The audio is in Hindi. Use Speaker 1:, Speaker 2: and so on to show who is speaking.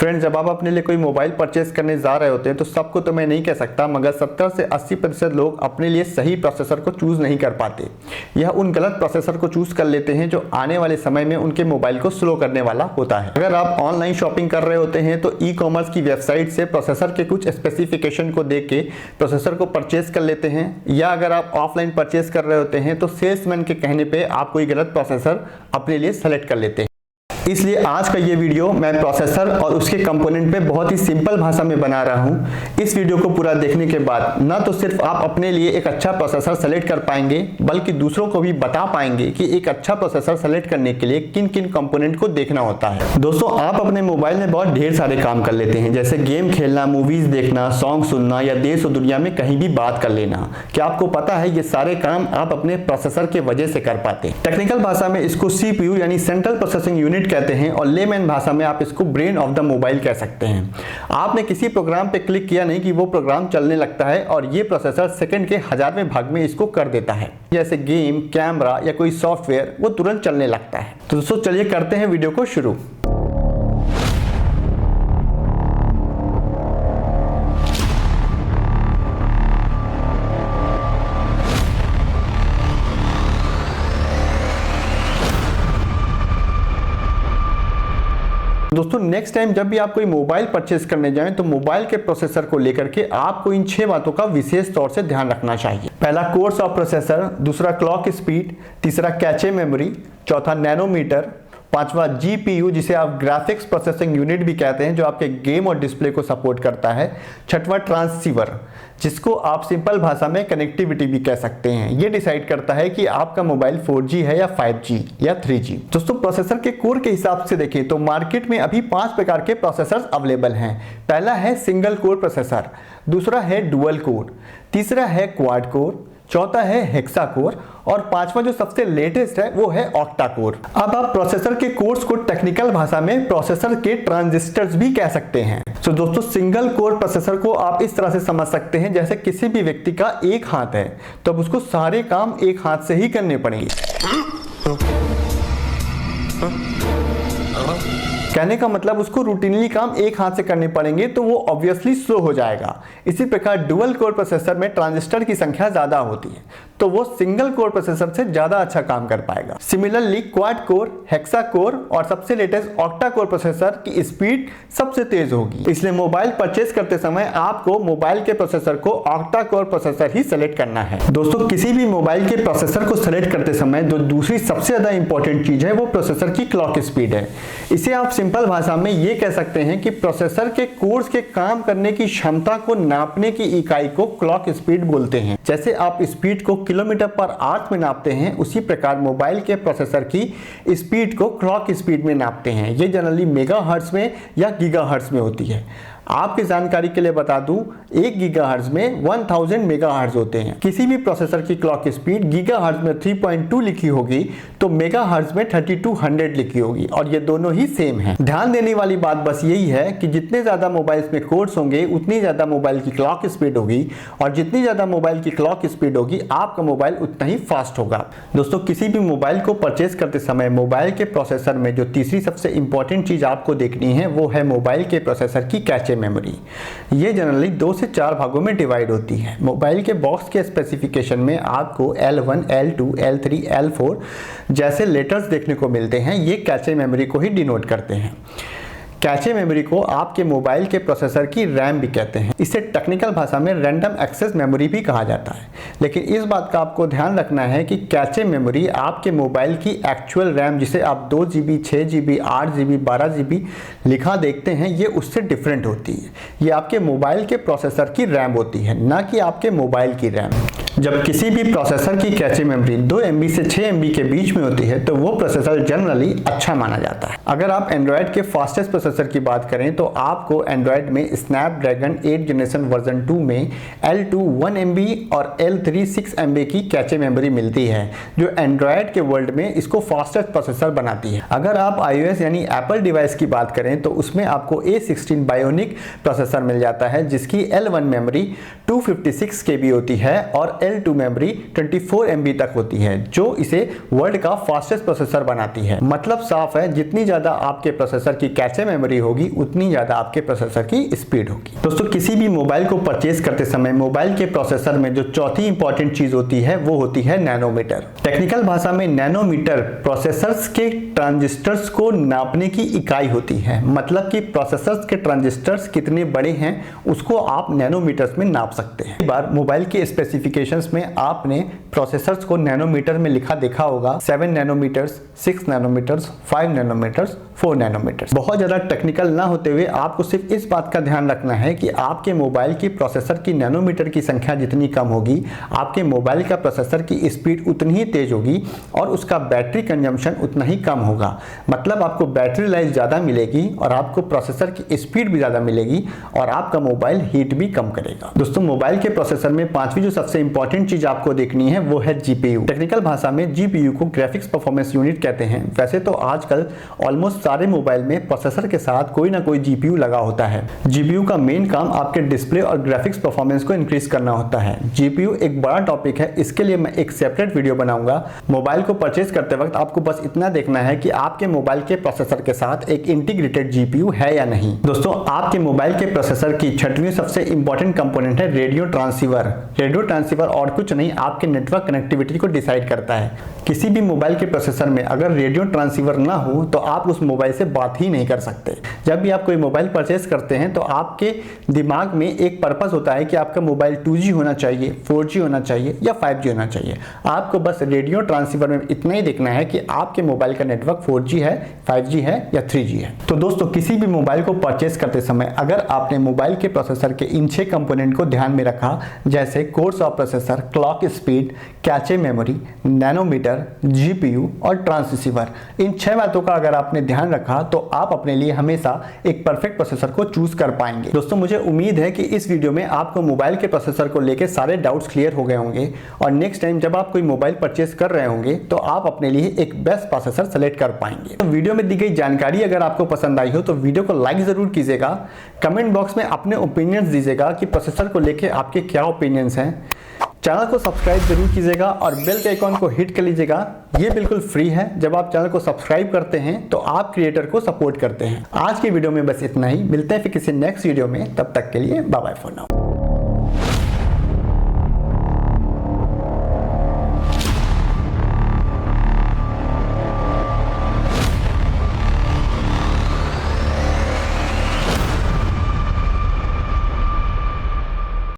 Speaker 1: फ्रेंड्स, जब आप अपने लिए कोई मोबाइल परचेस करने जा रहे होते हैं तो सबको तो मैं नहीं कह सकता, मगर 70 से 80% लोग अपने लिए सही प्रोसेसर को चूज नहीं कर पाते। यह उन गलत प्रोसेसर को चूज कर लेते हैं जो आने वाले समय में उनके मोबाइल को स्लो करने वाला होता है। अगर आप ऑनलाइन शॉपिंग कर रहे होते हैं तो ई कॉमर्स की वेबसाइट से प्रोसेसर के कुछ स्पेसिफिकेशन को देख के प्रोसेसर को परचेस कर लेते हैं, या अगर आप ऑफलाइन परचेस कर रहे होते हैं तो सेल्समैन के कहने पे आप कोई गलत प्रोसेसर अपने लिए सेलेक्ट कर लेते हैं। इसलिए आज का ये वीडियो मैं प्रोसेसर और उसके कंपोनेंट पे बहुत ही सिंपल भाषा में बना रहा हूँ। इस वीडियो को पूरा देखने के बाद ना तो सिर्फ आप अपने लिए एक अच्छा प्रोसेसर सेलेक्ट कर पाएंगे, बल्कि दूसरों को भी बता पाएंगे कि एक अच्छा प्रोसेसर सेलेक्ट करने के लिए किन किन कंपोनेंट को देखना होता है। दोस्तों, आप अपने मोबाइल में बहुत ढेर सारे काम कर लेते हैं, जैसे गेम खेलना, मूवीज देखना, सॉन्ग सुनना या देश और दुनिया में कहीं भी बात कर लेना। क्या आपको पता है ये सारे काम आप अपने प्रोसेसर के वजह से कर पाते हैं। टेक्निकल भाषा में इसको CPU यानी सेंट्रल प्रोसेसिंग यूनिट कहते हैं, और लेमैन भाषा में आप इसको ब्रेन ऑफ द मोबाइल कह सकते हैं। आपने किसी प्रोग्राम पे क्लिक किया नहीं कि वो प्रोग्राम चलने लगता है, और ये प्रोसेसर सेकंड के 1000वें भाग में इसको कर देता है। जैसे गेम, कैमरा या कोई सॉफ्टवेयर वो तुरंत चलने लगता है। तो दोस्तों, चलिए करते हैं वीडियो को शुरू। दोस्तों, नेक्स्ट टाइम जब भी आप कोई मोबाइल परचेस करने जाएं तो मोबाइल के प्रोसेसर को लेकर के आपको इन 6 बातों का विशेष तौर से ध्यान रखना चाहिए। पहला, कोर्स ऑफ प्रोसेसर, दूसरा क्लॉक स्पीड, तीसरा कैचे मेमोरी, चौथा नैनोमीटर, पांचवा GPU जिसे आप ग्राफिक्स प्रोसेसिंग यूनिट भी कहते हैं, जो आपके गेम और डिस्प्ले को सपोर्ट करता है, छठवां ट्रांसीवर जिसको आप सिंपल भाषा में कनेक्टिविटी भी कह सकते हैं। ये डिसाइड करता है कि आपका मोबाइल 4G है या 5G या 3G। दोस्तों, प्रोसेसर के कोर के हिसाब से देखें तो मार्केट में अभी 5 प्रकार के प्रोसेसर अवेलेबल हैं। पहला है सिंगल कोर प्रोसेसर, दूसरा है डुअल कोर, तीसरा है क्वाड कोर, चौथा है हेक्सा कोर, और पांचवा जो सबसे लेटेस्ट है वो है ऑक्टा कोर। अब आप प्रोसेसर के कोर्स को टेक्निकल भाषा में प्रोसेसर के ट्रांजिस्टर्स भी कह सकते हैं। तो दोस्तों, सिंगल कोर प्रोसेसर को आप इस तरह से समझ सकते हैं, जैसे किसी भी व्यक्ति का एक हाथ है तो अब उसको सारे काम एक हाथ से ही करने पड़ेंगे। कहने का मतलब उसको रूटीनली काम एक हाथ से करने पड़ेंगे तो वो ऑब्वियसली स्लो हो जाएगा। इसी प्रकार डुअल कोर प्रोसेसर में ट्रांजिस्टर की संख्या ज्यादा होती है तो वो सिंगल कोर प्रोसेसर से ज्यादा अच्छा काम कर पाएगा। Similarly quad core, hexa core और सबसे लेटेस्ट ऑक्टा कोर प्रोसेसर की स्पीड सबसे तेज होगी। इसलिए मोबाइल परचेस करते समय आपको मोबाइल के प्रोसेसर को ऑक्टा कोर प्रोसेसर ही सेलेक्ट करना है। दोस्तों, किसी भी मोबाइल के प्रोसेसर को सेलेक्ट करते समय जो दूसरी सबसे ज्यादा इंपॉर्टेंट चीज है वो प्रोसेसर की क्लॉक स्पीड है। इसे आप सिंपल भाषा में ये कह सकते हैं कि प्रोसेसर के कोर्स के काम करने की क्षमता को नापने की इकाई को क्लॉक स्पीड बोलते हैं। जैसे आप स्पीड को किलोमीटर पर आवर्स में नापते हैं, उसी प्रकार मोबाइल के प्रोसेसर की स्पीड को क्लॉक स्पीड में नापते हैं। ये जनरली मेगाहर्ट्ज में या गीगाहर्ट्ज में होती है। आपकी जानकारी के लिए बता दूं, 1 गीगाहर्ट्ज में 1000 मेगाहर्ट्ज होते हैं। किसी भी प्रोसेसर की क्लॉक स्पीड गीगाहर्ट्ज में 3.2 लिखी होगी तो मेगाहर्ट्ज में 3200 लिखी होगी, और ये दोनों ही सेम है। ध्यान देने वाली बात बस यही है कि जितने ज्यादा मोबाइल्स में कोर्स होंगे उतनी ज्यादा मोबाइल की क्लॉक स्पीड होगी, और जितनी ज्यादा मोबाइल की क्लॉक स्पीड होगी आपका मोबाइल उतना ही फास्ट होगा। दोस्तों, किसी भी मोबाइल को परचेस करते समय मोबाइल के प्रोसेसर में जो तीसरी सबसे इंपॉर्टेंट चीज आपको देखनी है वो है मोबाइल के प्रोसेसर की कैचे मेमोरी। ये जनरली 2 से 4 भागों में डिवाइड होती है। मोबाइल के बॉक्स के स्पेसिफिकेशन में आपको L1, L2, L3, L4 जैसे लेटर्स देखने को मिलते हैं। ये कैचे मेमोरी को ही डिनोट करते हैं। कैचे मेमोरी को आपके मोबाइल के प्रोसेसर की रैम भी कहते हैं। इसे टेक्निकल भाषा में रैंडम एक्सेस मेमोरी भी कहा जाता है। लेकिन इस बात का आपको ध्यान रखना है कि कैचे मेमोरी आपके मोबाइल की एक्चुअल रैम, जिसे आप 2GB, 6GB, 8GB, 12GB लिखा देखते हैं, ये उससे डिफरेंट होती है। ये आपके मोबाइल के प्रोसेसर की रैम होती है, ना कि आपके मोबाइल की रैम। जब किसी भी प्रोसेसर की कैचे मेमोरी 2 MB से 6 MB के बीच में होती है तो वो प्रोसेसर जनरली अच्छा माना जाता है। अगर आप एंड्रॉयड के फास्टेस्ट प्रोसेसर की बात करें तो आपको एंड्रॉयड में स्नैपड्रैगन 8 जनरेशन वर्जन 2 में L2 1 MB और L3 6 MB की कैचे मेमोरी मिलती है, जो एंड्रॉयड के वर्ल्ड में इसको फास्टेस्ट प्रोसेसर बनाती है। अगर आप iOS यानी एप्पल डिवाइस की बात करें तो उसमें आपको A16 बायोनिक प्रोसेसर मिल जाता है, जिसकी L1 मेमोरी 256 KB होती है और L2 मेमोरी 24 MB तक होती है, जो इसे वर्ल्ड का फास्टेस्ट प्रोसेसर बनाती है। मतलब साफ है, जितनी ज्यादा आपके प्रोसेसर की कैचे मेमोरी होगी उतनी ज्यादा आपके प्रोसेसर की स्पीड होगी। दोस्तों, किसी भी मोबाइल को परचेज करते समय मोबाइल के प्रोसेसर में जो चौथी इंपॉर्टेंट चीज होती है वो होती है नैनोमीटर। टेक्निकल भाषा में नैनोमीटर प्रोसेसर्स के ट्रांजिस्टर्स को नापने की इकाई होती है। मतलब कि प्रोसेसर्स के ट्रांजिस्टर्स कितने बड़े हैं उसको आप नैनोमीटर्स में नाप सकते हैं। बार मोबाइल के स्पेसिफिकेशंस में आपने प्रोसेसर्स को नैनोमीटर में लिखा देखा होगा, 7 नैनोमीटर्स, 6 नैनोमीटर्स, 5 नैनोमीटर्स, 4 नैनोमीटर्स। बहुत ज्यादा टेक्निकल ना होते हुए आपको सिर्फ इस बात का ध्यान रखना है कि आपके मोबाइल की प्रोसेसर की नैनोमीटर की संख्या जितनी कम होगी, आपके मोबाइल का प्रोसेसर की स्पीड उतनी ही तेज होगी और उसका बैटरी कंजम्पशन उतना ही कम होगा। मतलब आपको बैटरी लाइफ ज्यादा मिलेगी और आपको प्रोसेसर की स्पीड भी ज्यादा मिलेगी और आपका मोबाइल हीट भी कम करेगा। दोस्तों, मोबाइल के प्रोसेसर में पांचवी जो सबसे इंपॉर्टेंट चीज आपको देखनी है वो है जीपीयू। टेक्निकल भाषा में जीपीयू को ग्राफिक्स परफॉर्मेंस यूनिट कहते हैं। वैसे तो आजकल ऑलमोस्ट सारे मोबाइल में प्रोसेसर के साथ कोई ना कोई जीपीयू लगा होता है। जीपीयू का मेन काम आपके डिस्प्ले और ग्राफिक्स परफॉर्मेंस को इंक्रीज करना होता है। जीपीयू एक बड़ा टॉपिक है, इसके लिए मैं एक सेपरेट वीडियो बनाऊंगा। मोबाइल को परचेज करते वक्त आपको बस इतना देखना है कि आपके मोबाइल के प्रोसेसर के साथ एक इंटीग्रेटेड जीपीयू है या नहीं। दोस्तों, आपके मोबाइल के प्रोसेसर की छठवीं सबसे इंपॉर्टेंट कंपोनेंट है रेडियो ट्रांसीवर। रेडियो ट्रांसीवर और कुछ नहीं, आपके नेटवर्क कनेक्टिविटी को डिसाइड करता है। किसी भी मोबाइल के प्रोसेसर में अगर रेडियो ट्रांसीवर ना हो तो आप उस मोबाइल से बात ही नहीं कर सकते। जब भी आप कोई मोबाइल परचेज करते हैं तो आपके दिमाग में एक पर्पस होता है कि आपका मोबाइल 2G होना चाहिए, 4G होना चाहिए या 5G होना चाहिए। आपको बस रेडियो ट्रांसीवर में इतना ही देखना है कि आपके मोबाइल का नेटवर्क 4G है, 5G है या 3G है। तो दोस्तों, किसी भी मोबाइल को परचेज करते समय अगर आपने मोबाइल के प्रोसेसर के इन 6 कंपोनेंट को ध्यान में रखा, जैसे course of processor, clock speed, cache memory, nanometre, GPU और ट्रांसीवर, इन 6 बातों का अगर आपने ध्यान रखा तो आप अपने लिए हमेशा एक परफेक्ट प्रोसेसर को चूज कर पाएंगे। दोस्तों, मुझे उम्मीद है कि इस वीडियो में आपको मोबाइल के प्रोसेसर को लेकर सारे डाउट्स क्लियर हो गए होंगे और नेक्स्ट टाइम जब आप कोई मोबाइल परचेज कर रहे होंगे तो आप अपने लिए एक बेस्ट प्रोसेसर सेलेक्ट कर पाएंगे। तो वीडियो में दी गई जानकारी अगर आपको पसंद आई हो तो वीडियो को लाइक जरूर कीजिएगा। कमेंट बॉक्स में अपने ओपिनियंस दीजिएगा कि प्रोसेसर को लेकर आपके क्या ओपिनियंस हैं। चैनल को सब्सक्राइब जरूर कीजिएगा और बेल के आइकॉन को हिट कर लीजिएगा। ये बिल्कुल फ्री है। जब आप चैनल को सब्सक्राइब करते हैं तो आप क्रिएटर को सपोर्ट करते हैं। आज की वीडियो में बस इतना ही। मिलते हैं फिर किसी नेक्स्ट वीडियो में, तब तक के लिए बाय बाय फॉर नाउ।